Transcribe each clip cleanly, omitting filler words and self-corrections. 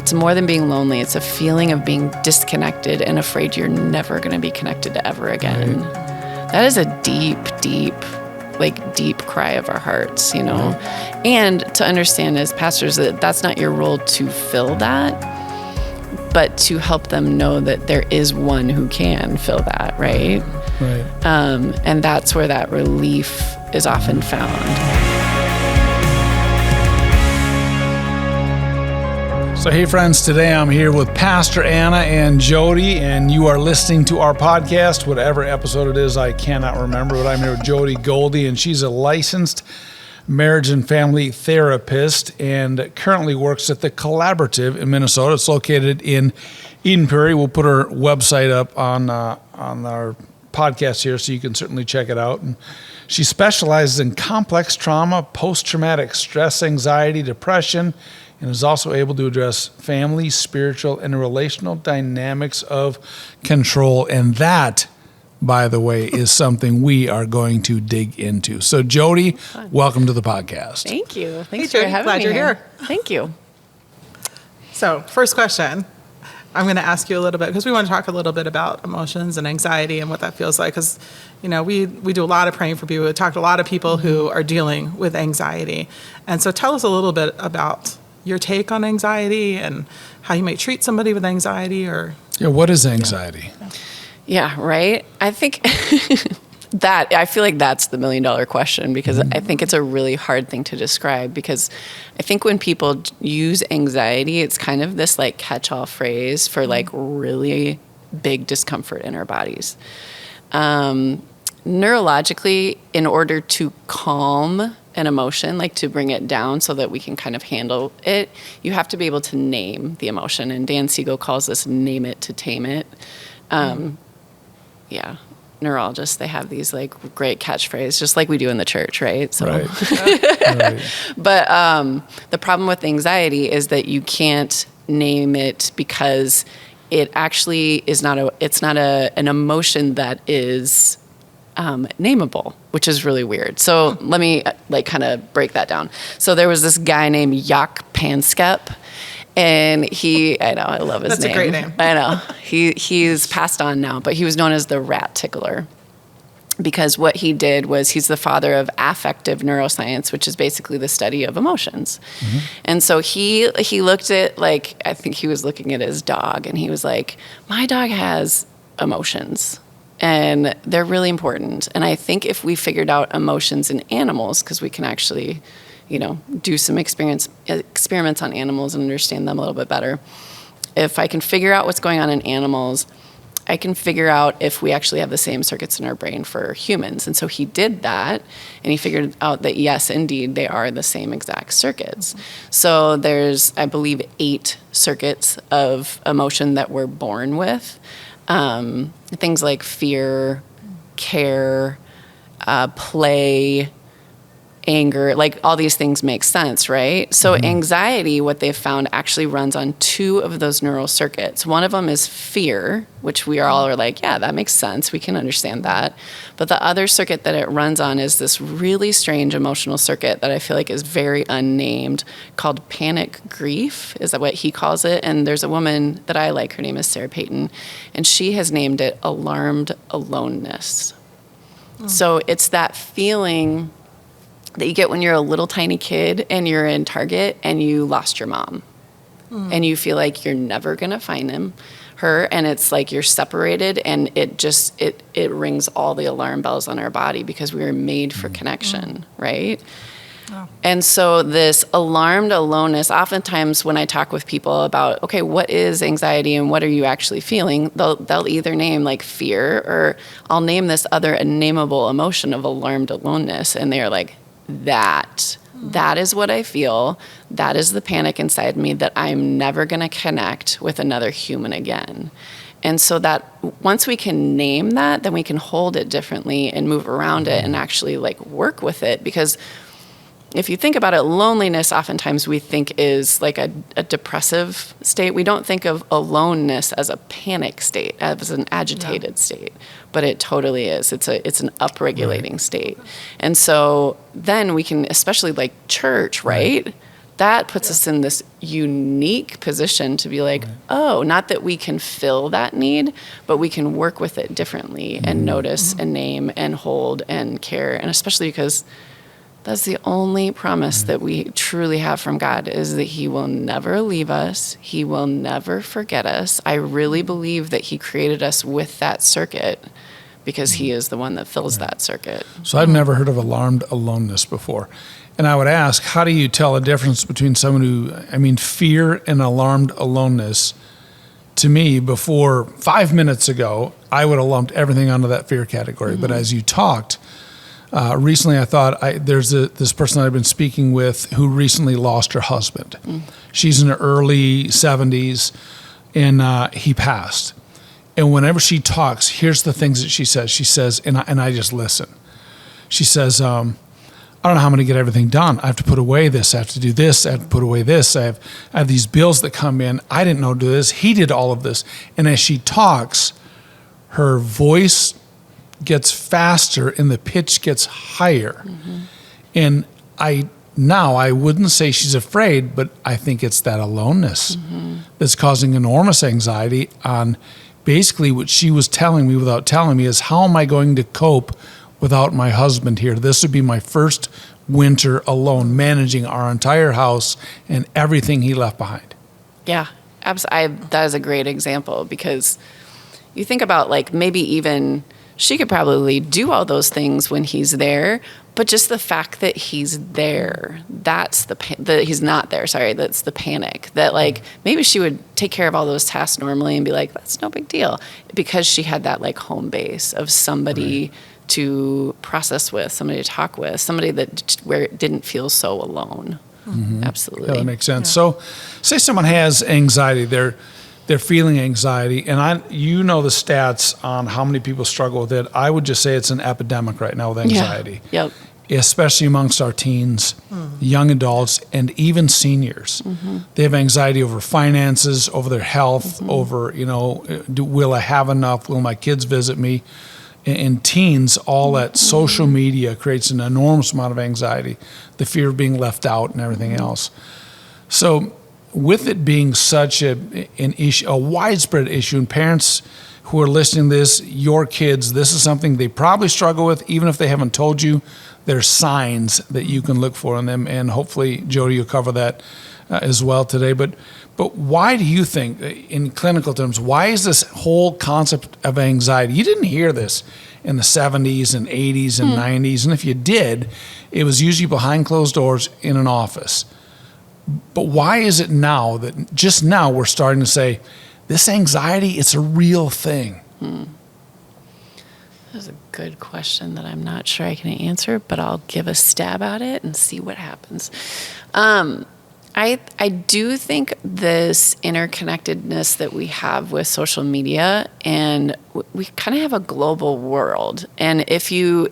it's more than being lonely. It's a feeling of being disconnected and afraid you're never going to be connected to ever again. Right. That is a deep, deep cry of our hearts, you know. Mm-hmm. And to understand as pastors that that's not your role to fill that, but to help them know that there is one who can fill that, right? Right. And that's where that relief is often found. So, hey friends, today I'm here with Pastor Anna and Jody, and you are listening to our podcast, whatever episode it is, I cannot remember, but I'm here with Jody Goldie, and she's a licensed marriage and family therapist and currently works at the Collaborative in Minnesota. It's located in Eden Prairie. We'll put her website up on our podcast here, so you can certainly check it out. And she specializes in complex trauma, post-traumatic stress, anxiety, depression, and is also able to address family, spiritual, and relational dynamics of control. And that, by the way, is something we are going to dig into. So, Jody, welcome to the podcast. Thank you. Thanks Jody, for having glad me you're here. Thank you. So, first question. I'm going to ask you a little bit, because we want to talk a little bit about emotions and anxiety and what that feels like. Because, you know, we do a lot of praying for people. We talk to a lot of people who are dealing with anxiety. And so tell us a little bit about your take on anxiety and how you might treat somebody with anxiety. Or what is anxiety? Yeah, right? I think I feel like that's the $1 million question, because I think it's a really hard thing to describe, because I think when people use anxiety, it's kind of this like catch-all phrase for like really big discomfort in our bodies. Neurologically, in order to calm an emotion, like to bring it down so that we can kind of handle it, you have to be able to name the emotion. And Dan Siegel calls this name it to tame it. Yeah, neurologists, they have these like great catchphrases, just like we do in the church, right? So, right. Right. But the problem with anxiety is that you can't name it, because it actually is not an emotion that is nameable, which is really weird. So let me like kind of break that down. So there was this guy named Jaak Panksepp, and I love his name. That's a great name. I know. He's passed on now, but he was known as the rat tickler, because what he did was he's the father of affective neuroscience, which is basically the study of emotions. Mm-hmm. And so he looked at, like, I think he was looking at his dog, and he was like, my dog has emotions, and they're really important. And I think if we figured out emotions in animals, because we can actually, do some experiments on animals and understand them a little bit better. If I can figure out what's going on in animals, I can figure out if we actually have the same circuits in our brain for humans. And so he did that, and he figured out that yes, indeed, they are the same exact circuits. So there's, I believe, 8 circuits of emotion that we're born with. Things like fear, care, play, anger, like all these things make sense, right? So anxiety, what they've found, actually runs on 2 of those neural circuits. One of them is fear, which we all are like, yeah, that makes sense. We can understand that. But the other circuit that it runs on is this really strange emotional circuit that I feel like is very unnamed, called panic grief, is that what he calls it? And there's a woman that I like, her name is Sarah Payton, and she has named it alarmed aloneness. So it's that feeling that you get when you're a little tiny kid and you're in Target and you lost your mom. And you feel like you're never going to find her, and it's like you're separated, and it rings all the alarm bells on our body, because we were made for connection, right? Oh. And so this alarmed aloneness, oftentimes when I talk with people about, okay, what is anxiety and what are you actually feeling, they'll either name like fear, or I'll name this other unnameable emotion of alarmed aloneness, and they're like, that is what I feel. That is the panic inside me, that I'm never going to connect with another human again. And so that once we can name that, then we can hold it differently and move around it and actually like work with it. Because if you think about it, loneliness oftentimes we think is like a depressive state. We don't think of aloneness as a panic state, as an agitated state, but it totally is. It's an upregulating state. And so then we can, especially like church, right? that puts us in this unique position to be like, oh, not that we can fill that need, but we can work with it differently and notice and name and hold and care. And especially because that's the only promise that we truly have from God, is that he will never leave us. He will never forget us. I really believe that he created us with that circuit because he is the one that fills that circuit. So I've never heard of alarmed aloneness before. And I would ask, how do you tell a difference between someone who, fear and alarmed aloneness? To me, before 5 minutes ago, I would have lumped everything onto that fear category. But as you talked, recently I thought, there's this person I've been speaking with who recently lost her husband. She's in her early 70s, and he passed. And whenever she talks, here's the things that she says. She says, and I just listen. She says, I don't know how I'm going to get everything done. I have to put away this. I have to do this. I have to put away this. I have these bills that come in. I didn't know to do this. He did all of this. And as she talks, her voice gets faster and the pitch gets higher. And I wouldn't say she's afraid, but I think it's that aloneness that's causing enormous anxiety on basically what she was telling me without telling me is, how am I going to cope without my husband here? This would be my first winter alone, managing our entire house and everything he left behind. Yeah, absolutely. That is a great example, because you think about, like, maybe even she could probably do all those things when he's there, but just the fact that he's there, that's he's not there, sorry, that's the panic. That, like, maybe she would take care of all those tasks normally and be like, that's no big deal, because she had that, like, home base of somebody to process with, somebody to talk with, somebody where it didn't feel so alone. Absolutely. Yeah, that makes sense. So say someone has anxiety, they're feeling anxiety, and you know the stats on how many people struggle with it. I would just say it's an epidemic right now with anxiety. Yep. Especially amongst our teens, young adults, and even seniors. They have anxiety over finances, over their health, over, will I have enough? Will my kids visit me? In teens, all that social media creates an enormous amount of anxiety, the fear of being left out and everything else. So with it being such an issue, a widespread issue, and parents who are listening to this, your kids, this is something they probably struggle with, even if they haven't told you. There's signs that you can look for in them, and hopefully, Jody, you'll cover that as well today. But why do you think, in clinical terms, why is this whole concept of anxiety? You didn't hear this in the 70s and 80s and 90s, and if you did, it was usually behind closed doors in an office. But why is it now that just now we're starting to say, this anxiety, it's a real thing? That's a good question that I'm not sure I can answer, but I'll give a stab at it and see what happens. I do think this interconnectedness that we have with social media, and we kind of have a global world. And if you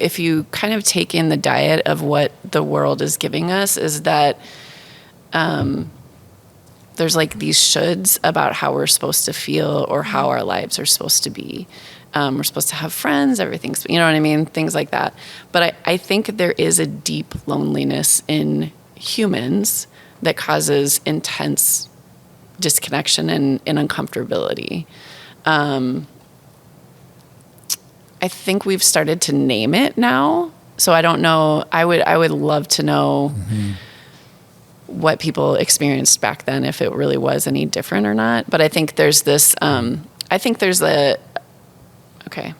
kind of take in the diet of what the world is giving us, is that there's like these shoulds about how we're supposed to feel or how our lives are supposed to be. We're supposed to have friends, everything's, you know what I mean? Things like that. But I think there is a deep loneliness in humans that causes intense disconnection and uncomfortability. I think we've started to name it now. So I don't know. I would love to know what people experienced back then, if it really was any different or not. But I think there's this, okay,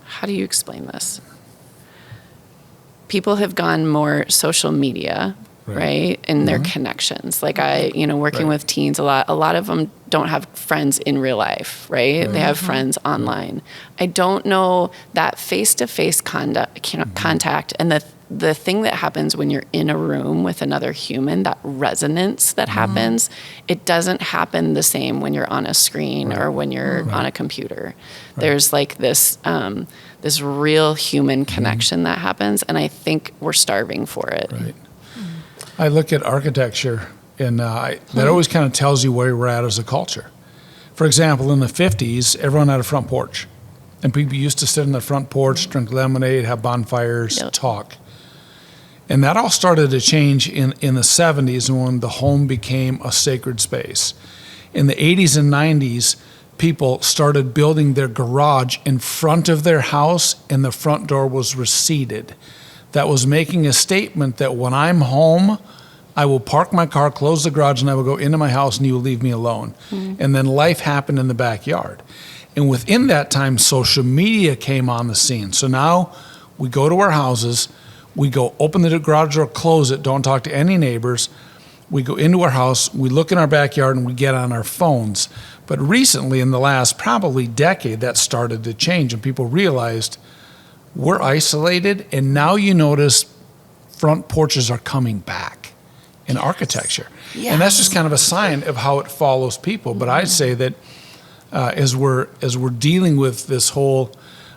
how do you explain this? People have gone more social media, right? In their connections. Like working with teens a lot of them don't have friends in real life, right? They have friends online. I don't know that face-to-face contact and the thing that happens when you're in a room with another human, that resonance that happens, it doesn't happen the same when you're on a screen or when you're on a computer. There's like this this real human connection that happens, and I think we're starving for it. Right. I look at architecture, and that always kind of tells you where we're at as a culture. For example, in the 50s, everyone had a front porch. And people used to sit on the front porch, drink lemonade, have bonfires, talk. And that all started to change in the 70s when the home became a sacred space. In the 80s and 90s, people started building their garage in front of their house, and the front door was receded. That was making a statement that when I'm home, I will park my car, close the garage, and I will go into my house, and you will leave me alone. And then life happened in the backyard. And within that time, social media came on the scene. So now we go to our houses, we go open the garage door, close it, don't talk to any neighbors. We go into our house, we look in our backyard, and we get on our phones. But recently, in the last probably decade, that started to change, and people realized we're isolated, and now you notice front porches are coming back in architecture. Yeah. And that's just kind of a sign of how it follows people. But I'd say that as we're dealing with this whole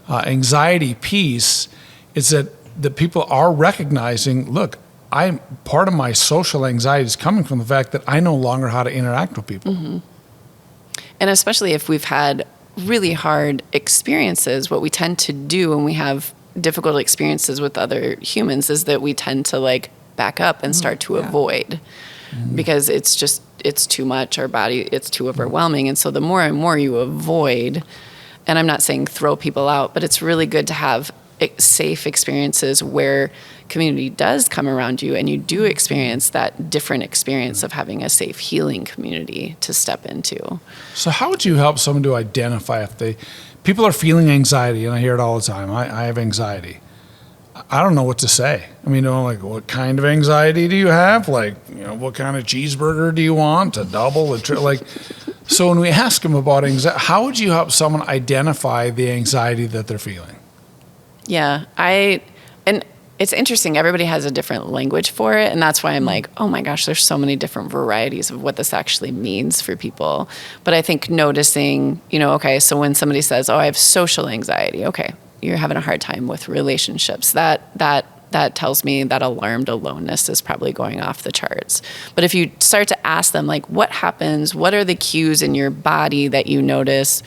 anxiety piece, it's that people are recognizing, look, I'm part of my social anxiety is coming from the fact that I no longer know how to interact with people. And especially if we've had really hard experiences, what we tend to do when we have difficult experiences with other humans is that we tend to like back up and start to avoid because it's too much, our body, it's too overwhelming. And so the more and more you avoid, and I'm not saying throw people out, but it's really good to have safe experiences where community does come around you and you do experience that different experience of having a safe healing community to step into. So how would you help someone to identify if people are feeling anxiety, and I hear it all the time, I have anxiety. I don't know what to say. I mean, like, what kind of anxiety do you have? Like, what kind of cheeseburger do you want? A double, like, so when we ask them about anxiety, how would you help someone identify the anxiety that they're feeling? Yeah, and it's interesting. Everybody has a different language for it. And that's why I'm like, oh my gosh, there's so many different varieties of what this actually means for people. But I think noticing, okay, so when somebody says, oh, I have social anxiety, okay, you're having a hard time with relationships. That tells me that alarmed aloneness is probably going off the charts. But if you start to ask them, like, what happens? What are the cues in your body that you notice?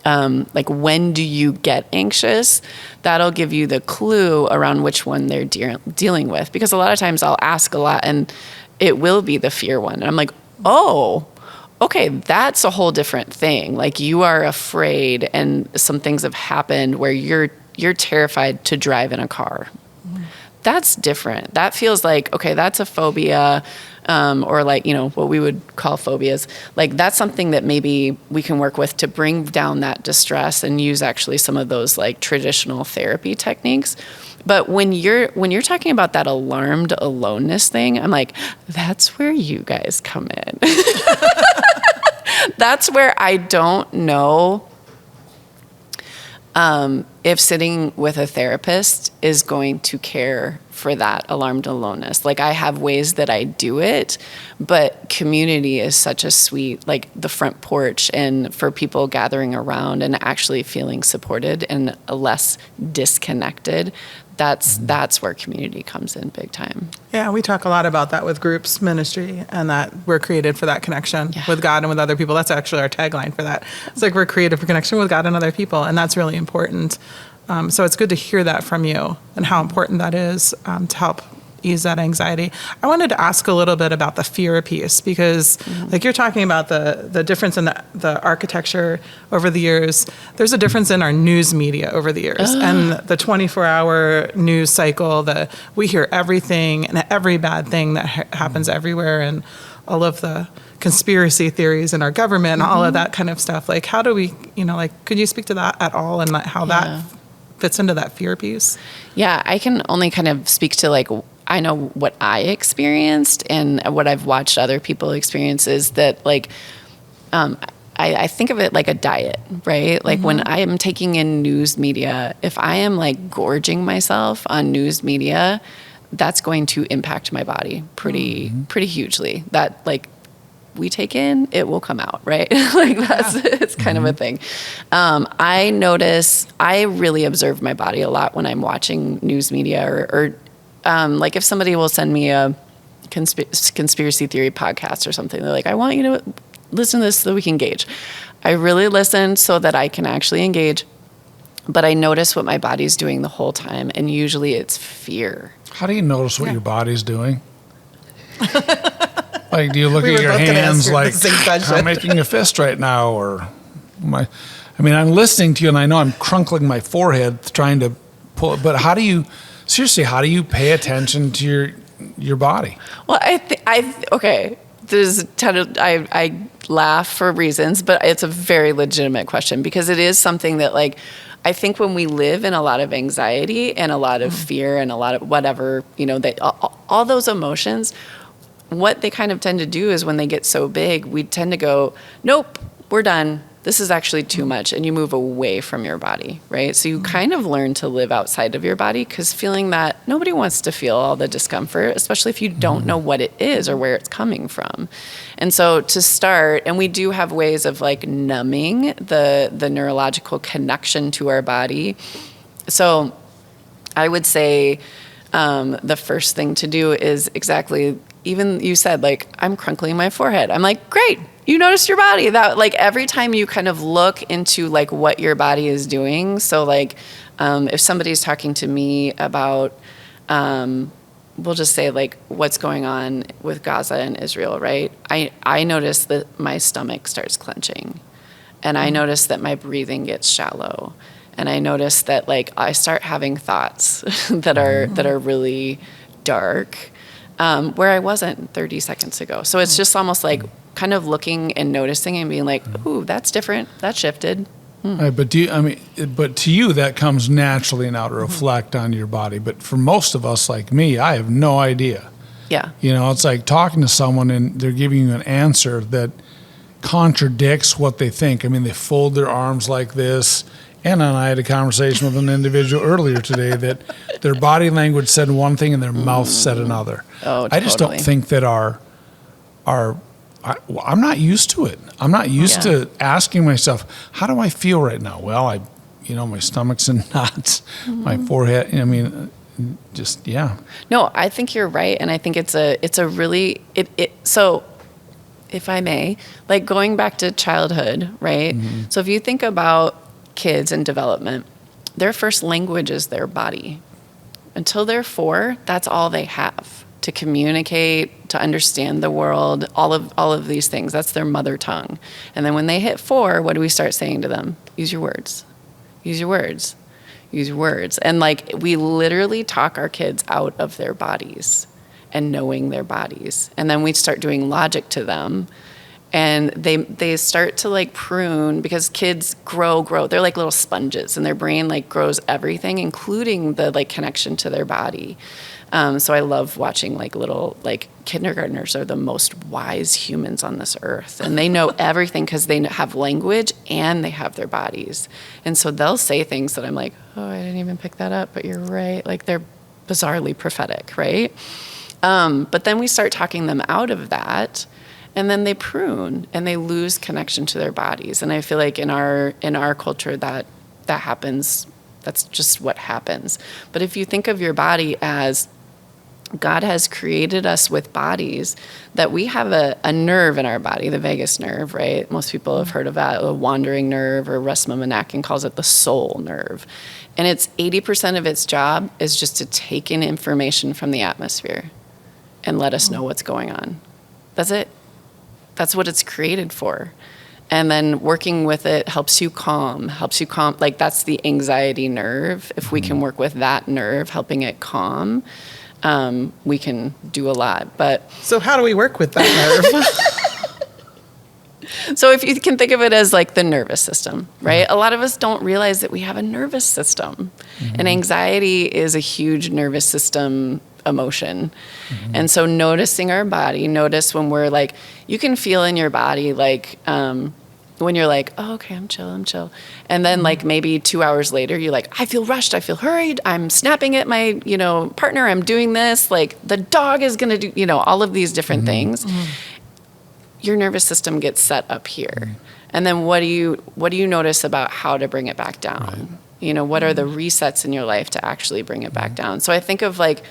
Like, when do you get anxious? That'll give you the clue around which one they're dealing with. Because a lot of times I'll ask a lot and it will be the fear one. And I'm like, oh, okay, that's a whole different thing. Like, you are afraid and some things have happened where you're terrified to drive in a car. That's different. That feels like, okay, that's a phobia, or like, what we would call phobias. Like, that's something that maybe we can work with to bring down that distress and use actually some of those like traditional therapy techniques. But when you're talking about that alarmed aloneness thing, I'm like, that's where you guys come in. That's where I don't know if sitting with a therapist is going to care for that alarmed aloneness. Like, I have ways that I do it, but community is such a sweet, like the front porch, and for people gathering around and actually feeling supported and less disconnected. That's where community comes in big time. Yeah, we talk a lot about that with groups ministry, and that we're created for that connection with God and with other people. That's actually our tagline for that. It's like we're created for connection with God and other people, and that's really important. So it's good to hear that from you and how important that is to help ease that anxiety. I wanted to ask a little bit about the fear piece, because like you're talking about the difference in the architecture over the years. There's a difference in our news media over the years and the 24-hour news cycle. We hear everything and every bad thing that happens everywhere, and all of the conspiracy theories in our government and all of that kind of stuff. Like, how do we, could you speak to that at all, and how that fits into that fear piece? Yeah, I can only kind of speak to like, I know what I experienced and what I've watched other people experience is that like, I think of it like a diet, right? Like when I am taking in news media, if I am like gorging myself on news media, that's going to impact my body pretty hugely. That like we take in, it will come out, right? Like it's kind of a thing. I notice, I really observe my body a lot when I'm watching news media or like if somebody will send me a conspiracy theory podcast or something, they're like, I want you to listen to this so that we can engage. I really listen so that I can actually engage. but I notice what my body's doing the whole time, and usually it's fear. How do you notice what Yeah. your body's doing? Like, do you look We at were your both gonna ask hands you the like, same question. I'm making a fist right now, or I'm listening to you and I know I'm crunkling my forehead trying to pull, but how do you pay attention to your body? Well, okay. There's a ton of, I laugh for reasons, but it's a very legitimate question because it is something that, like, I think when we live in a lot of anxiety and a lot of fear and a lot of whatever, all those emotions, what they kind of tend to do is when they get so big, we tend to go, nope, we're done. This is actually too much. And you move away from your body, right? So you kind of learn to live outside of your body because feeling that nobody wants to feel all the discomfort, especially if you don't know what it is or where it's coming from. And so to start, and we do have ways of like numbing the neurological connection to our body. So I would say the first thing to do is exactly, even you said, like, I'm crunkling my forehead. I'm like, great, you noticed your body. That, like, every time you kind of look into like what your body is doing. So like if somebody's talking to me about, we'll just say like what's going on with Gaza and Israel, right? I notice that my stomach starts clenching, and I notice that my breathing gets shallow. And I notice that like I start having thoughts that are really dark, where I wasn't 30 seconds ago. So it's just almost like kind of looking and noticing and being like, ooh, that's different. That shifted. But to you that comes naturally now to reflect on your body. But for most of us, like me, I have no idea. Yeah. It's like talking to someone and they're giving you an answer that contradicts what they think. They fold their arms like this. Anna and I had a conversation with an individual earlier today that their body language said one thing and their mouth said another. Oh, I just don't totally. think that I'm not used to it. I'm not used to asking myself, how do I feel right now? Well, my stomach's in knots, my forehead, No, I think you're right. And I think it's a really, so if I may, like going back to childhood, right? So if you think about kids in development, their first language is their body. Until they're 4, that's all they have to communicate, to understand the world, all of these things. That's their mother tongue. And then when they hit 4, what do we start saying to them? Use your words. Use your words. Use your words. And like we literally talk our kids out of their bodies and knowing their bodies. And then we start doing logic to them. And they start to like prune, because kids grow. They're like little sponges, and their brain like grows everything, including the like connection to their body. So I love watching like little like kindergartners are the most wise humans on this earth, and they know everything because they have language and they have their bodies. And so they'll say things that I'm like, oh, I didn't even pick that up, but you're right. Like they're bizarrely prophetic, right? But then we start talking them out of that. And then they prune and they lose connection to their bodies. And I feel like in our culture that happens. That's just what happens. But if you think of your body as God has created us with bodies, that we have a nerve in our body, the vagus nerve, right? Most people have heard of that, a wandering nerve, or Russ Manakin calls it the soul nerve. And it's 80% of its job is just to take in information from the atmosphere and let us know what's going on. That's it. That's what it's created for. And then working with it helps you calm, like that's the anxiety nerve. If we can work with that nerve, helping it calm, we can do a lot. But So how do we work with that nerve? so if you can think of it as like the nervous system, right? A lot of us don't realize that we have a nervous system. And anxiety is a huge nervous system emotion. And so noticing our body, notice when we're like, you can feel in your body like when you're like, oh, okay, I'm chill. And then like maybe 2 hours later, you're like, I feel rushed, I feel hurried, I'm snapping at my, partner, I'm doing this, like the dog is gonna do, all of these different things. Your nervous system gets set up here. And then what do you notice about how to bring it back down? What are the resets in your life to actually bring it back down? So I think of like,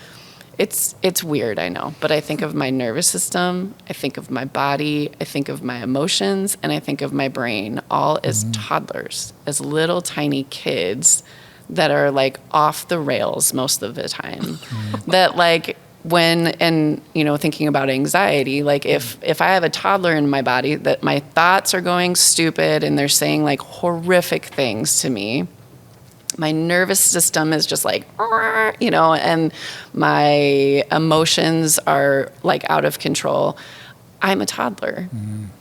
It's weird, I know, but I think of my nervous system, I think of my body, I think of my emotions, and I think of my brain all as toddlers, as little tiny kids that are like off the rails most of the time. That like thinking about anxiety, like if I have a toddler in my body, that my thoughts are going stupid and they're saying like horrific things to me, my nervous system is just like, and my emotions are like out of control. I'm a toddler,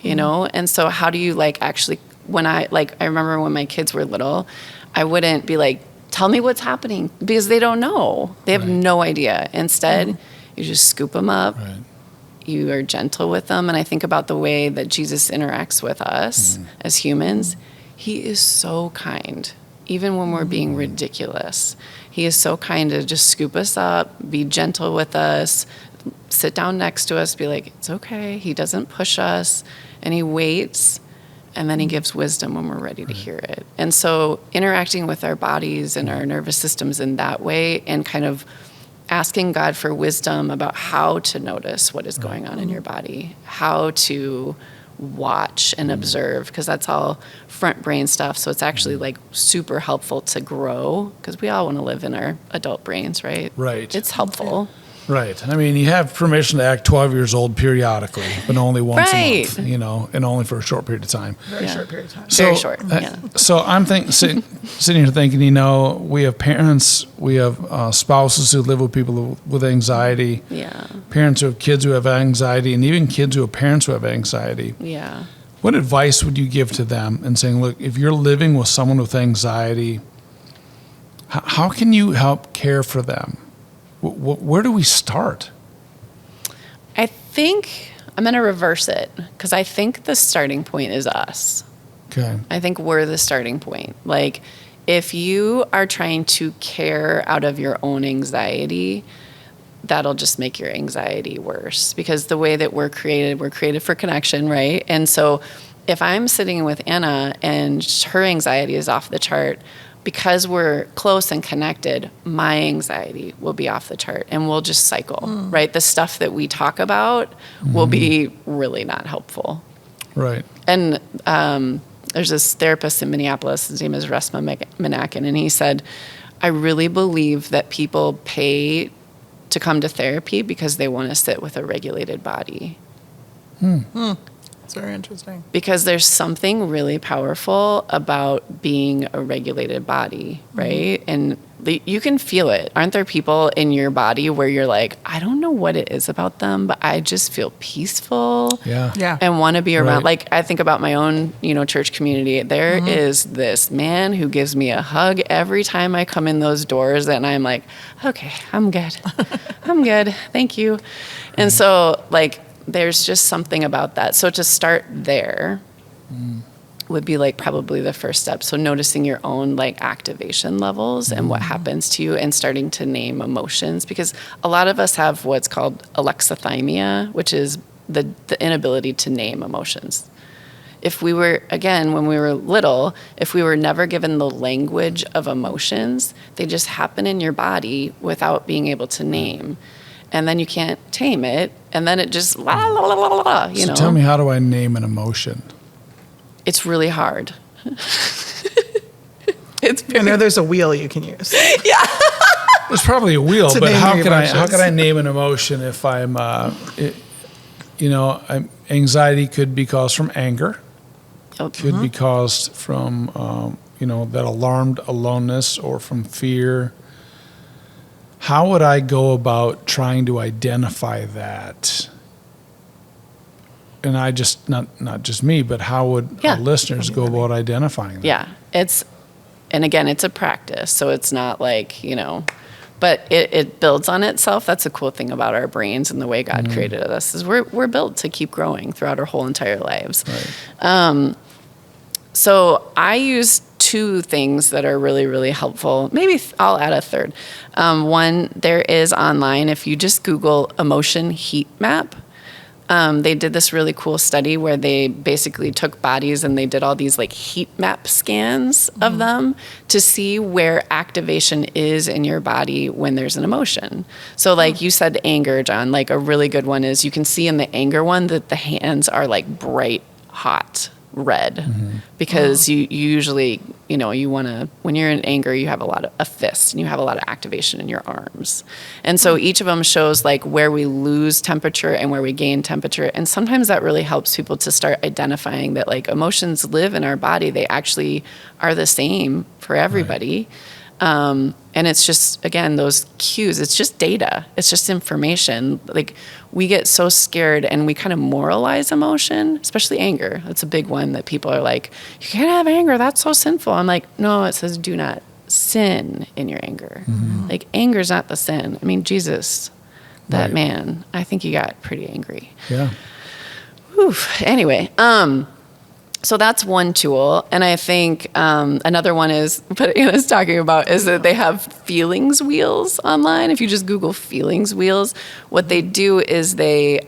And so how do you like actually, I remember when my kids were little, I wouldn't be like, tell me what's happening, because they don't know. They have no idea. Instead, you just scoop them up. Right. You are gentle with them. And I think about the way that Jesus interacts with us as humans. He is so kind. Even when we're being ridiculous, he is so kind to just scoop us up, be gentle with us, sit down next to us, be like, it's okay. He doesn't push us, and he waits, and then he gives wisdom when we're ready to hear it. And so interacting with our bodies and our nervous systems in that way, and kind of asking God for wisdom about how to notice what is going on in your body, how to watch and observe, because that's all front brain stuff. So it's actually like super helpful to grow, because we all want to live in our adult brains, right? Right. It's helpful. Right. I mean, you have permission to act 12 years old periodically, but only once a month, and only for a short period of time. Very short period of time. Very short, yeah. So I'm sitting here thinking, we have parents, we have spouses who live with people with anxiety, parents who have kids who have anxiety, and even kids who have parents who have anxiety. Yeah. What advice would you give to them in saying, look, if you're living with someone with anxiety, how can you help care for them? Where do we start? I think I'm going to reverse it, because I think the starting point is us. Okay. I think we're the starting point. Like, if you are trying to care out of your own anxiety, that'll just make your anxiety worse, because the way that we're created for connection, right? And so if I'm sitting with Anna and her anxiety is off the chart, because we're close and connected, my anxiety will be off the chart, and we'll just cycle, right? The stuff that we talk about will be really not helpful. Right. And there's this therapist in Minneapolis, his name is Resma Menaken, and he said, I really believe that people pay to come to therapy because they want to sit with a regulated body. It's very interesting. Because there's something really powerful about being a regulated body, right? And you can feel it. Aren't there people in your body where you're like, I don't know what it is about them, but I just feel peaceful and want to be around. Right. Like, I think about my own, church community. There is this man who gives me a hug every time I come in those doors, and I'm like, okay, I'm good. I'm good. Thank you. And so, like, there's just something about that. So to start there would be like probably the first step. So noticing your own like activation levels and what happens to you, and starting to name emotions, because a lot of us have what's called alexithymia, which is the inability to name emotions. If we were, again, when we were little, if we were never given the language of emotions, they just happen in your body without being able to name. And then you can't tame it, and then it just So tell me, how do I name an emotion? It's really hard. I know there's a wheel you can use. There's probably a wheel, To but name how the can emotions. I name an emotion if I'm, anxiety could be caused from anger, could be caused from, that alarmed aloneness, or from fear. How would I go about trying to identify that? And I just, not just me, but how would our listeners go about identifying that? Yeah, and again, it's a practice, so it's not like, but it builds on itself. That's a cool thing about our brains and the way God created us, is we're built to keep growing throughout our whole entire lives. Right. So I use two things that are really, really helpful. Maybe I'll add a third. One, there is online, if you just Google emotion heat map, they did this really cool study where they basically took bodies and they did all these like heat map scans of them to see where activation is in your body when there's an emotion. So like you said, anger, John, like a really good one is you can see in the anger one that the hands are like bright, hot red because you usually, you want to, when you're in anger, you have a fist and you have a lot of activation in your arms. And so each of them shows like where we lose temperature and where we gain temperature. And sometimes that really helps people to start identifying that like emotions live in our body. They actually are the same for everybody. And it's just, again, those cues, it's just data. It's just information. Like we get so scared and we kind of moralize emotion, especially anger. That's a big one that people are like, you can't have anger. That's so sinful. I'm like, no, it says do not sin in your anger. Like anger's not the sin. I mean, Jesus, that man, I think he got pretty angry. Yeah. Whew. Anyway, so that's one tool. And I think another one is, what Anna's talking about, is that they have feelings wheels online. If you just Google feelings wheels, what they do is they,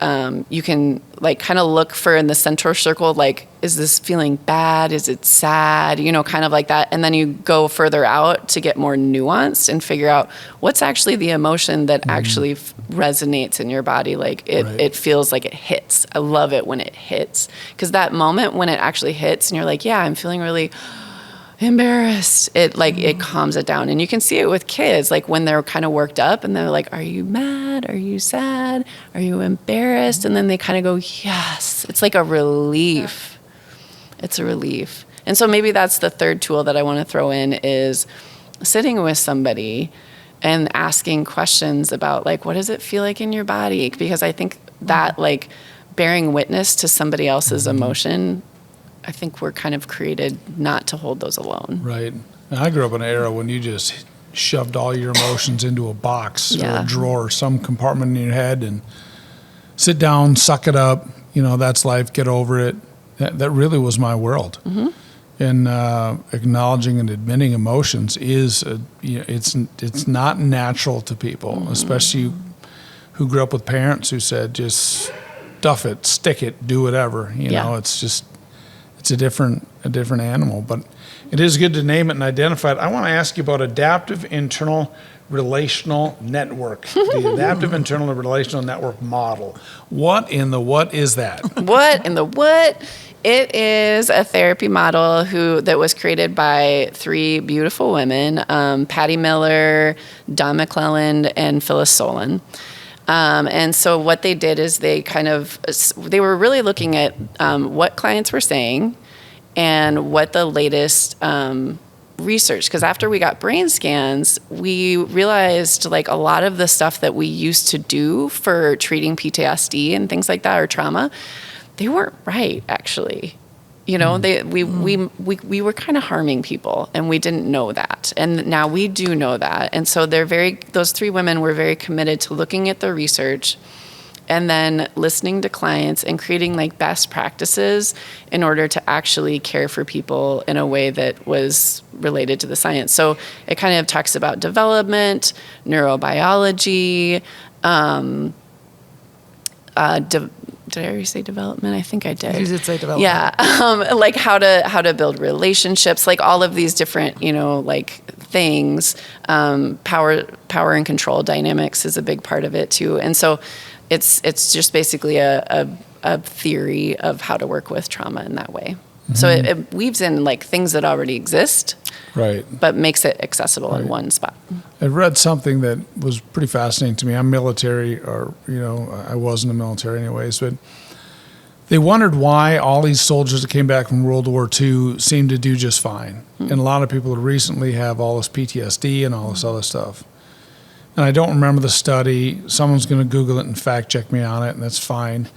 you can like kind of look for in the center circle, like, is this feeling bad? Is it sad? Kind of like that. And then you go further out to get more nuanced and figure out what's actually the emotion that actually resonates in your body. Like it feels like it hits. I love it when it hits. Because that moment when it actually hits and you're like, yeah, I'm feeling really embarrassed, it calms it down. And you can see it with kids, like when they're kind of worked up and they're like, are you mad? Are you sad? Are you embarrassed? And then they kind of go, yes. It's like a relief. It's a relief. And so maybe that's the third tool that I want to throw in is sitting with somebody and asking questions about like, what does it feel like in your body? Because I think that like bearing witness to somebody else's emotion, I think we're kind of created not to hold those alone. Right. And I grew up in an era when you just shoved all your emotions into a box or a drawer, some compartment in your head, and sit down, suck it up. That's life. Get over it. That really was my world. And acknowledging and admitting emotions is, it's not natural to people, especially who grew up with parents who said, just stuff it, stick it, do whatever. It's just. It's a different animal, but it is good to name it and identify it. I want to ask you about adaptive internal relational network, the adaptive internal relational network model. What is that? What in the what? It is a therapy model that was created by three beautiful women, Patty Miller, Don McClelland, and Phyllis Solon. And so what they did is they were really looking at what clients were saying and what the latest research, because after we got brain scans, we realized like a lot of the stuff that we used to do for treating PTSD and things like that or trauma, they weren't right actually. We were kind of harming people and we didn't know that. And now we do know that. And so those three women were very committed to looking at the research and then listening to clients and creating like best practices in order to actually care for people in a way that was related to the science. So it kind of talks about development, neurobiology, did I already say development? I think I did. You did say development. Yeah, like how to build relationships, like all of these different, like things. Power and control dynamics is a big part of it too. And so it's just basically a theory of how to work with trauma in that way. So it weaves in like things that already exist, right? But makes it accessible in one spot. I read something that was pretty fascinating to me. I'm military, or I was in the military anyways, but they wondered why all these soldiers that came back from World War II seemed to do just fine, and a lot of people recently have all this PTSD and all this other stuff. And I don't remember the study. Someone's going to Google it and fact check me on it, and that's fine.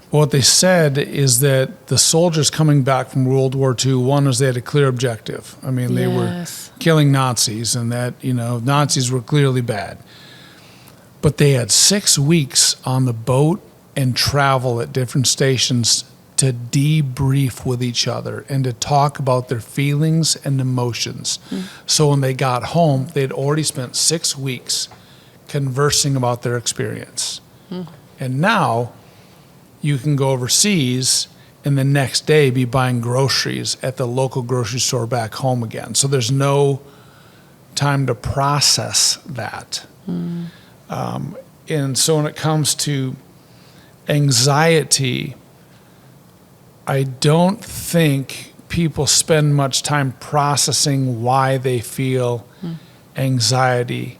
What they said is that the soldiers coming back from World War II, one was they had a clear objective. I mean, they were killing Nazis, and that, Nazis were clearly bad. But they had 6 weeks on the boat and travel at different stations to debrief with each other and to talk about their feelings and emotions. So when they got home, they'd already spent 6 weeks conversing about their experience. And now, you can go overseas and the next day be buying groceries at the local grocery store back home again. So there's no time to process that. And so when it comes to anxiety, I don't think people spend much time processing why they feel anxiety.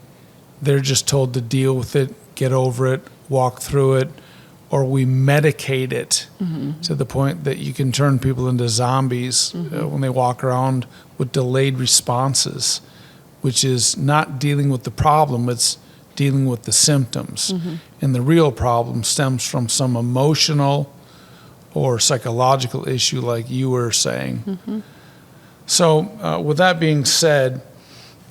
They're just told to deal with it, get over it, walk through it, or we medicate it to the point that you can turn people into zombies when they walk around with delayed responses, which is not dealing with the problem, it's dealing with the symptoms. And the real problem stems from some emotional or psychological issue like you were saying. So with that being said,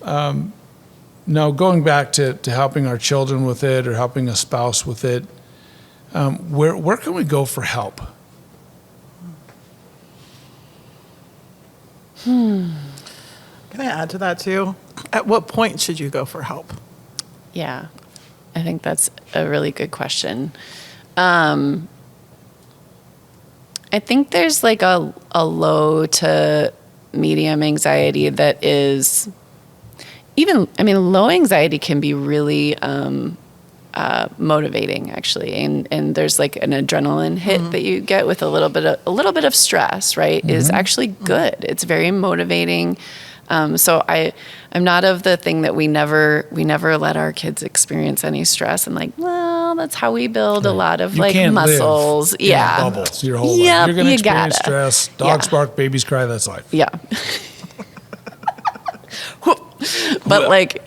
now going back to helping our children with it or helping a spouse with it, where can we go for help? Can I add to that too? At what point should you go for help? Yeah, I think that's a really good question. I think there's like a low to medium anxiety that is low anxiety can be really motivating actually. And there's like an adrenaline hit that you get with a little bit of stress, right? Is actually good. It's very motivating. So I'm not of the thing that we never let our kids experience any stress. And like, well, that's how we build a lot of like muscles. In bubbles your whole life. You're going to experience stress. Dogs bark, babies cry. That's life. Yeah. But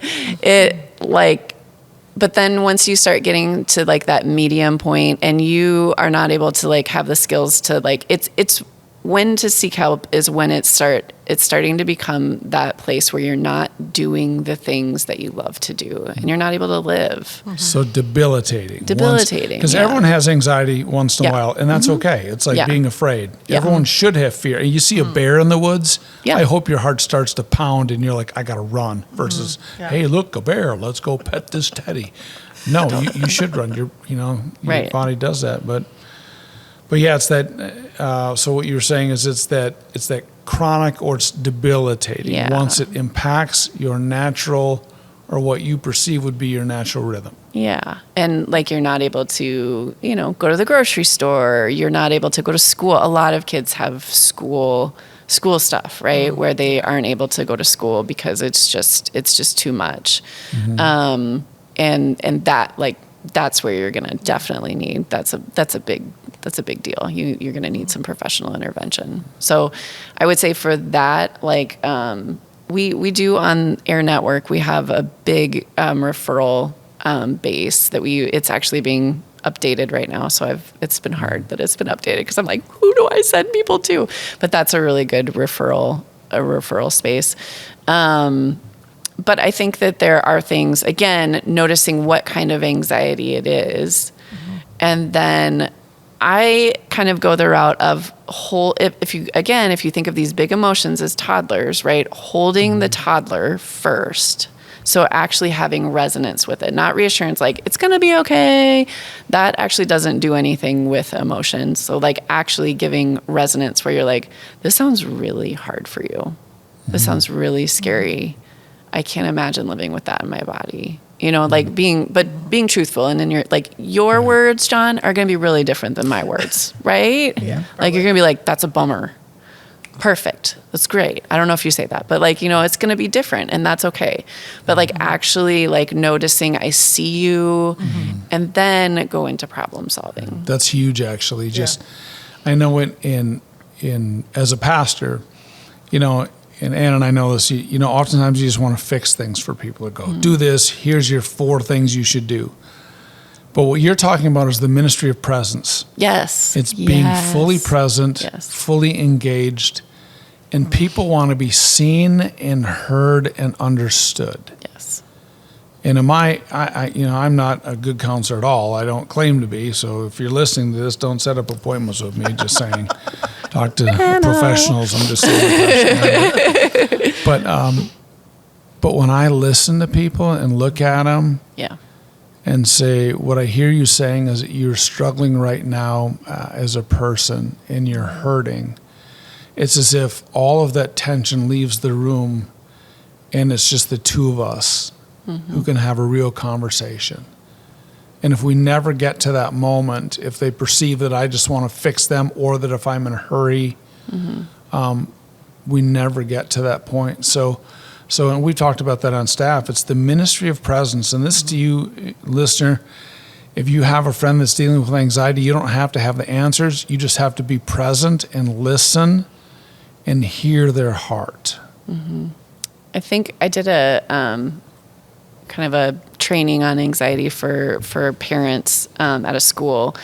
but then once you start getting to like that medium point and you are not able to like have the skills to like, it's when to seek help is when it's starting to become that place where you're not doing the things that you love to do and you're not able to live. So debilitating. Because yeah. everyone has anxiety once in a while, and that's okay. It's like being afraid. Everyone should have fear. And you see a bear in the woods, I hope your heart starts to pound and you're like, I got to run, versus, hey, look, a bear, let's go pet this teddy. No, you should run. Your body does that. But yeah, it's that. So what you're saying is it's that chronic or it's debilitating once it impacts your natural or what you perceive would be your natural rhythm. Yeah. And like you're not able to, go to the grocery store. You're not able to go to school. A lot of kids have school stuff, right? Where they aren't able to go to school because it's just too much. And that that's where you're going to definitely need, that's a big deal. You're going to need some professional intervention. So I would say for that, we do on Air Network, we have a big referral base that it's actually being updated right now. So it's been hard that it's been updated because I'm like, who do I send people to? But that's a really good referral space. But I think that there are things, again, noticing what kind of anxiety it is. And then I kind of go the route of if you think of these big emotions as toddlers, right? Holding the toddler first. So actually having resonance with it, not reassurance, like it's going to be okay. That actually doesn't do anything with emotions. So like actually giving resonance where you're like, this sounds really hard for you. This sounds really scary. I can't imagine living with that in my body. Like being truthful. And then your words, John, are going to be really different than my words, right? Yeah. Like you're going to be like, that's a bummer. Perfect. That's great. I don't know if you say that, but it's going to be different and that's okay. But actually noticing I see you and then go into problem solving. That's huge, actually. I know in as a pastor, and Ann and I know this, oftentimes you just want to fix things for people to go, do this, here's your 4 things you should do. But what you're talking about is the ministry of presence. Yes. It's being fully present, fully engaged, and people want to be seen and heard and understood. Yes. And I'm not a good counselor at all. I don't claim to be. So if you're listening to this, don't set up appointments with me. Just saying, talk to professionals. I'm just saying. But when I listen to people and look at them, and say, what I hear you saying is that you're struggling right now as a person and you're hurting. It's as if all of that tension leaves the room and it's just the two of us who can have a real conversation. And if we never get to that moment, if they perceive that I just want to fix them or that if I'm in a hurry, we never get to that point. So, and we talked about that on staff. It's the ministry of presence. And this to you, listener, if you have a friend that's dealing with anxiety, you don't have to have the answers. You just have to be present and listen and hear their heart. I think I did a kind of a training on anxiety for parents at a school,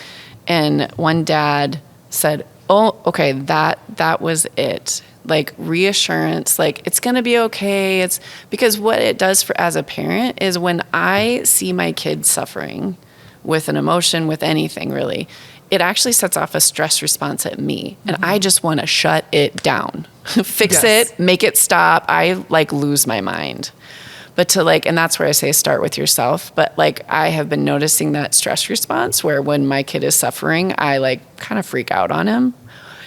and one dad said, "Oh, okay, that was it. Like reassurance, like it's gonna be okay." It's because what it does for as a parent is when I see my kid suffering with an emotion, with anything really, it actually sets off a stress response at me, and I just want to shut it down, fix Yes. it, make it stop. I like lose my mind. But to like, and that's where I say start with yourself. But like, I have been noticing that stress response where when my kid is suffering, I like kind of freak out on him.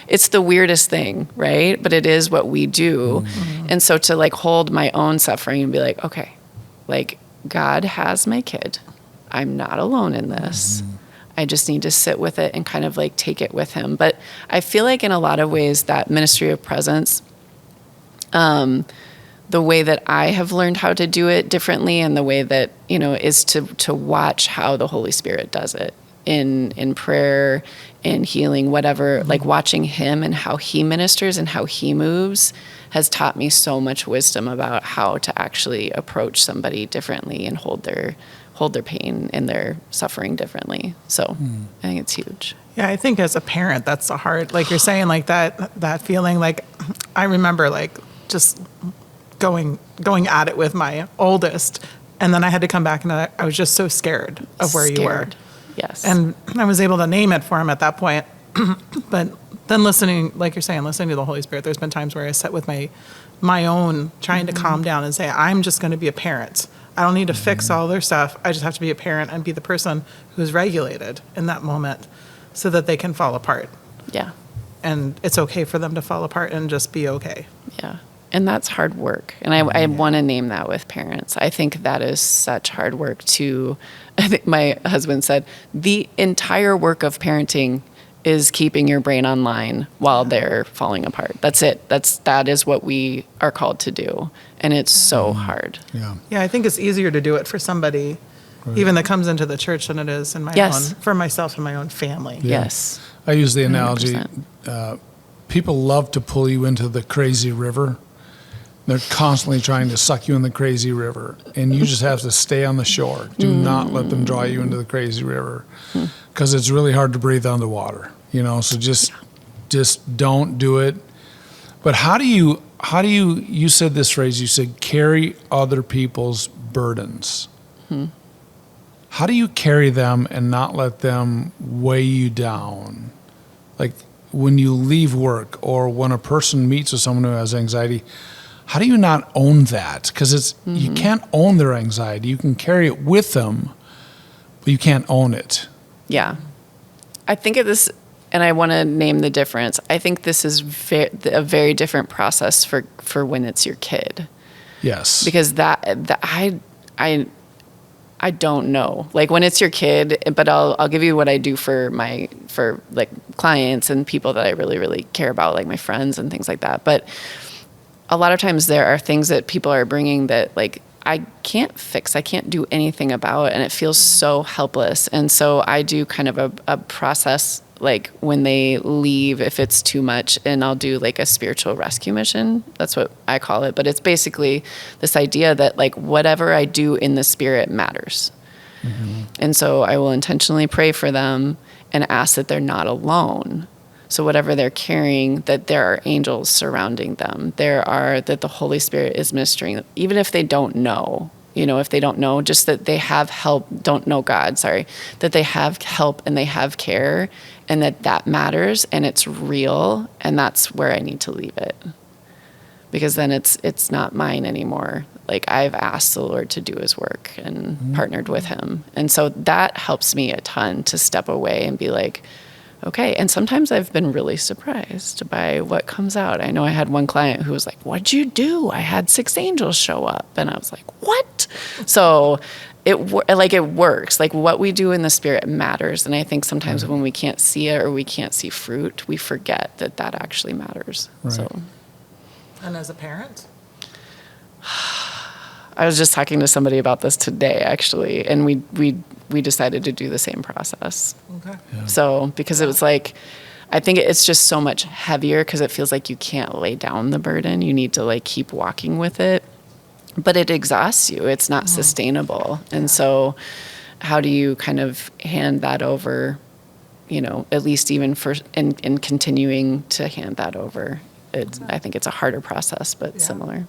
It's the weirdest thing, right? But it is what we do. And so to like hold my own suffering and be like, okay, like God has my kid. I'm not alone in this. I just need to sit with it and kind of like take it with him. But I feel like in a lot of ways that ministry of presence, the way that I have learned how to do it differently and the way that, you know, is to watch how the Holy Spirit does it in prayer, in healing, whatever, like watching him and how he ministers and how he moves has taught me so much wisdom about how to actually approach somebody differently and hold their pain and their suffering differently. So I think it's huge. Yeah, I think as a parent, that's the hard, like you're saying, like that feeling. Like I remember like just going at it with my oldest, and then I had to come back and I was just so scared of where you were. Yes. And I was able to name it for him at that point. But then listening, like you're saying, listening to the Holy Spirit, there's been times where I sat with my own, trying to calm down and say, I'm just going to be a parent. I don't need to fix all their stuff. I just have to be a parent and be the person who's regulated in that moment so that they can fall apart. Yeah. And it's okay for them to fall apart and just be okay. Yeah. And that's hard work. And I want to name that with parents. I think that is such hard work I think my husband said, the entire work of parenting is keeping your brain online while they're falling apart. That's it. That is what we are called to do. And it's so hard. Yeah. Yeah, I think it's easier to do it for somebody, even that comes into the church, than it is in my Yes. own, for myself and my own family. Yes. I use the analogy, 100%. People love to pull you into the crazy river. They're constantly trying to suck you in the crazy river, and you just have to stay on the shore. Do not let them draw you into the crazy river, because it's really hard to breathe underwater. You know, so just don't do it. But how do you you said this phrase? You said carry other people's burdens. How do you carry them and not let them weigh you down? Like when you leave work or when a person meets with someone who has anxiety, how do you not own that? Because you can't own their anxiety. You can carry it with them, but you can't own it. Yeah. I think of this, and I want to name the difference. I think this is a very different process for when it's your kid. Yes. Because I don't know. Like when it's your kid, but I'll give you what I do for like clients and people that I really, really care about, like my friends and things like that. But a lot of times there are things that people are bringing that like I can't fix, I can't do anything about, and it feels so helpless. And so I do kind of a process like when they leave, if it's too much, and I'll do like a spiritual rescue mission. That's what I call it. But it's basically this idea that like whatever I do in the spirit matters. And so I will intentionally pray for them and ask that they're not alone. So whatever they're carrying, that there are angels surrounding them. That the Holy Spirit is ministering, even if they don't know, if they don't know, just that they have help, don't know God, sorry, that they have help and they have care, and that matters and it's real, and that's where I need to leave it. Because then it's not mine anymore. like I've asked the Lord to do his work and partnered with him. And so that helps me a ton to step away and be like, okay. And sometimes I've been really surprised by what comes out. I know I had one client who was like, what'd you do? I had 6 angels show up. And I was like, what? So it works. Like what we do in the spirit matters. And I think sometimes when we can't see it or we can't see fruit, we forget that that actually matters. Right. So. And as a parent? I was just talking to somebody about this today, actually, and we decided to do the same process. Okay. Yeah. So because it was like, I think it's just so much heavier because it feels like you can't lay down the burden. You need to like keep walking with it, but it exhausts you. It's not sustainable. And so how do you kind of hand that over, at least even for, in continuing to hand that over? I think it's a harder process, but similar.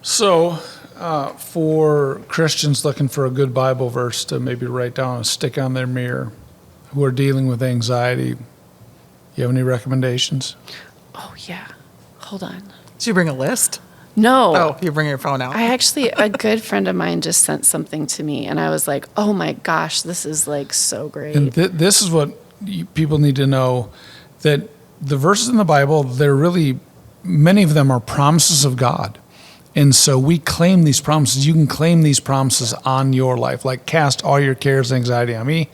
So, for Christians looking for a good Bible verse to maybe write down and stick on their mirror who are dealing with anxiety, you have any recommendations? Oh, yeah. Hold on. Did you bring a list? No. Oh, you bring your phone out. A good friend of mine just sent something to me, and I was like, oh my gosh, this is like so great. And this is what people need to know, that the verses in the Bible, many of them are promises of God. And so we claim these promises. You can claim these promises on your life, like cast all your cares and anxiety on me.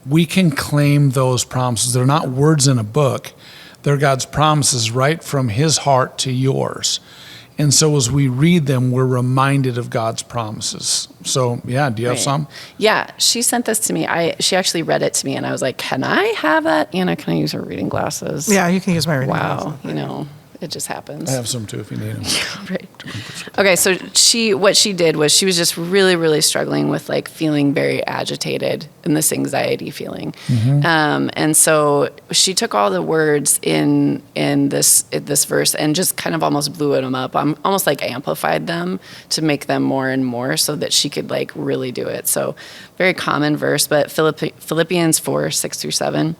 We can claim those promises. They're not words in a book. They're God's promises right from his heart to yours. And so as we read them, we're reminded of God's promises. So, yeah, do you have some? Yeah, she sent this to me. She actually read it to me, and I was like, can I have that? Anna, can I use her reading glasses? Yeah, you can use my reading Wow, glasses. it just happens. I have some too if you need them. Right. Okay, so what she did was she was just really, really struggling with like feeling very agitated and this anxiety feeling. And so she took all the words in this verse and just kind of almost blew them up. Almost like amplified them to make them more and more so that she could like really do it. So very common verse, but Philippians 4:6-7.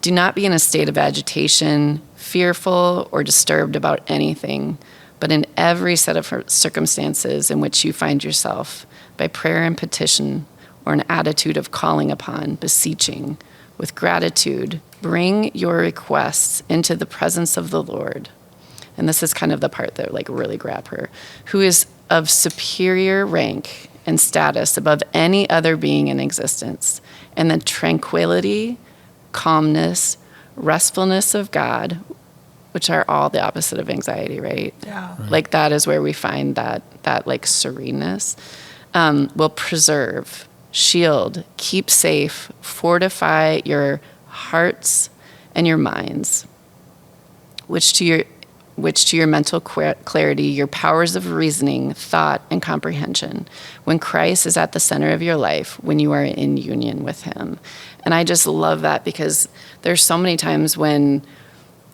Do not be in a state of agitation, fearful, or disturbed about anything, but in every set of circumstances in which you find yourself, by prayer and petition, or an attitude of calling upon, beseeching, with gratitude, bring your requests into the presence of the Lord. And this is kind of the part that like really grabbed her, who is of superior rank and status above any other being in existence, and the tranquility, calmness, restfulness of God, which are all the opposite of anxiety, right? Yeah. Like that is where we find that like sereneness, will preserve, shield, keep safe, fortify your hearts and your minds, which to your mental clarity, your powers of reasoning, thought, and comprehension, when Christ is at the center of your life, when you are in union with him. And I just love that because there's so many times when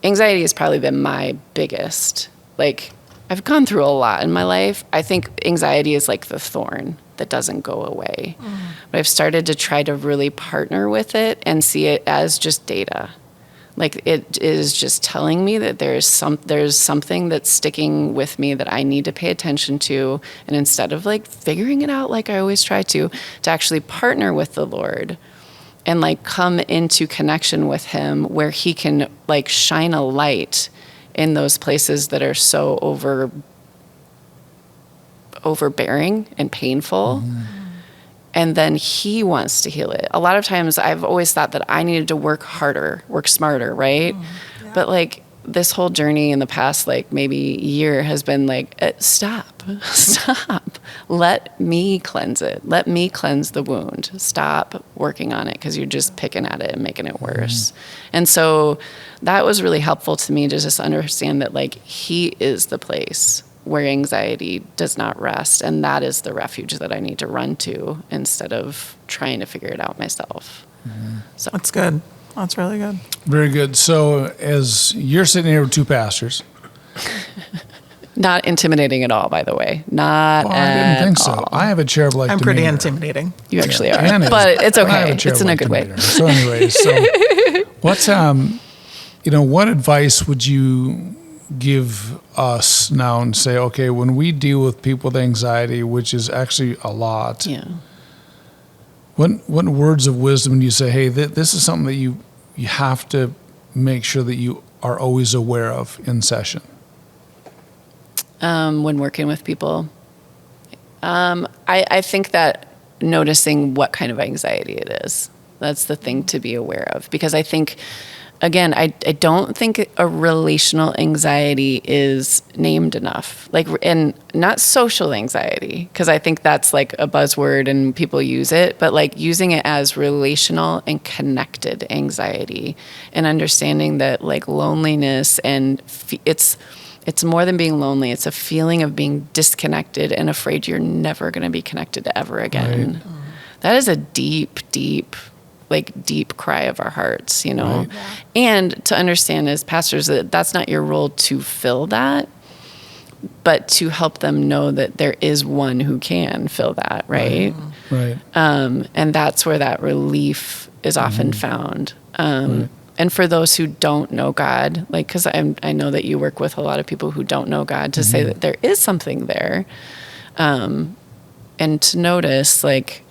anxiety has probably been my biggest. Like, I've gone through a lot in my life. I think anxiety is like the thorn that doesn't go away. But I've started to try to really partner with it and see it as just data. Like it is just telling me that there's something that's sticking with me that I need to pay attention to. And instead of like figuring it out like I always try to actually partner with the Lord and like come into connection with him where he can like shine a light in those places that are so overbearing and painful. And then he wants to heal it. A lot of times I've always thought that I needed to work harder, work smarter, right? Yeah. But like this whole journey in the past, like maybe year has been like, stop. Let me cleanse it. Let me cleanse the wound. Stop working on it because you're just picking at it and making it worse. And so that was really helpful to me to just understand that like he is the place where anxiety does not rest. And that is the refuge that I need to run to instead of trying to figure it out myself. So That's good. That's really good. Very good. So as you're sitting here with 2 pastors. not intimidating at all, by the way. Not Well, I didn't think so. all. I have a chair-like I'm pretty demeanor. intimidating. You actually are. Anna is, But it's I have okay. It's in a chair-like good way. demeanor. So anyways, what's what advice would you give us now and say, okay, when we deal with people with anxiety, which is actually a lot, Yeah. what words of wisdom do you say, hey, this is something that you have to make sure that you are always aware of in session? When working with people, I think that noticing what kind of anxiety it is, that's the thing to be aware of. Because I think, again, I don't think a relational anxiety is named enough. Like, and not social anxiety, because I think that's like a buzzword and people use it, but like using it as relational and connected anxiety, and understanding that like loneliness and it's more than being lonely. It's a feeling of being disconnected and afraid you're never going to be connected ever again. Right. That is a deep, deep cry of our hearts, you know? Right. Yeah. And to understand as pastors that that's not your role to fill that, but to help them know that there is one who can fill that, right? Right. And that's where that relief is often found. And for those who don't know God, like, because I know that you work with a lot of people who don't know God, to say that there is something there, and to notice, like,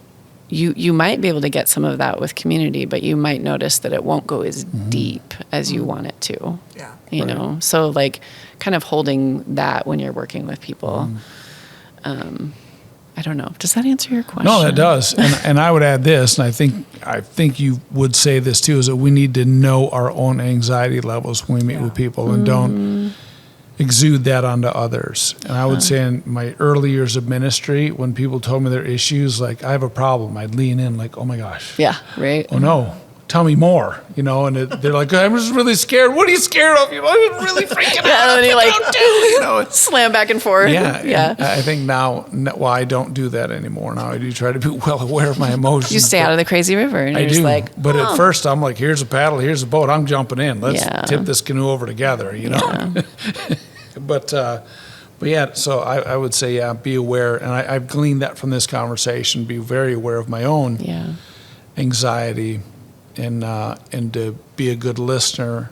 you might be able to get some of that with community, but you might notice that it won't go as deep as you want it to. Yeah. You know, so like kind of holding that when you're working with people. I don't know. Does that answer your question? No, that does. And I would add this, and I think you would say this too, is that we need to know our own anxiety levels when we meet with people and don't exude that onto others. And I would say in my early years of ministry, when people told me their issues, like, I have a problem, I'd lean in like, oh my gosh. Yeah, right. Oh no, tell me more, you know, and they're like, I'm just really scared. What are you scared of? You know, I'm really freaking out. Yeah, and then you like you know, it's, slam back and forth. yeah. Yeah. And I think now, well, I don't do that anymore. Now I do try to be well aware of my emotions. You stay out of the crazy river and I you're do, just like, but at first I'm like, here's a paddle, here's a boat, I'm jumping in. Let's Yeah. tip this canoe over together, you know? But yeah, so I would say, yeah, be aware. And I've gleaned that from this conversation, be very aware of my own yeah. anxiety and to be a good listener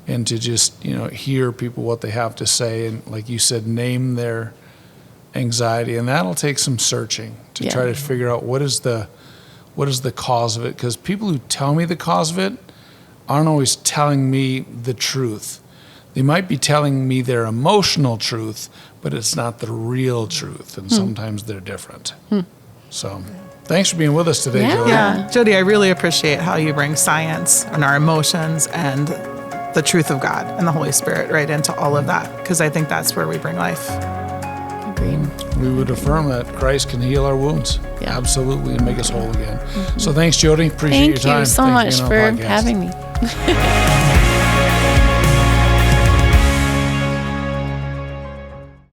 and to just, you know, hear people what they have to say. And like you said, name their anxiety. And that'll take some searching to Yeah. try to figure out what is the cause of it. Because people who tell me the cause of it aren't always telling me the truth. They might be telling me their emotional truth, but it's not the real truth. And sometimes they're different. So thanks for being with us today, Yeah. Jody. Yeah, Jody, I really appreciate how you bring science and our emotions and the truth of God and the Holy Spirit right into all of that, because I think that's where we bring life. Agreed. We would affirm that Christ can heal our wounds. Yeah. Absolutely, and make us whole again. So thanks, Jody. Appreciate your Thank time. you so Thanks much being for on the podcast. having me.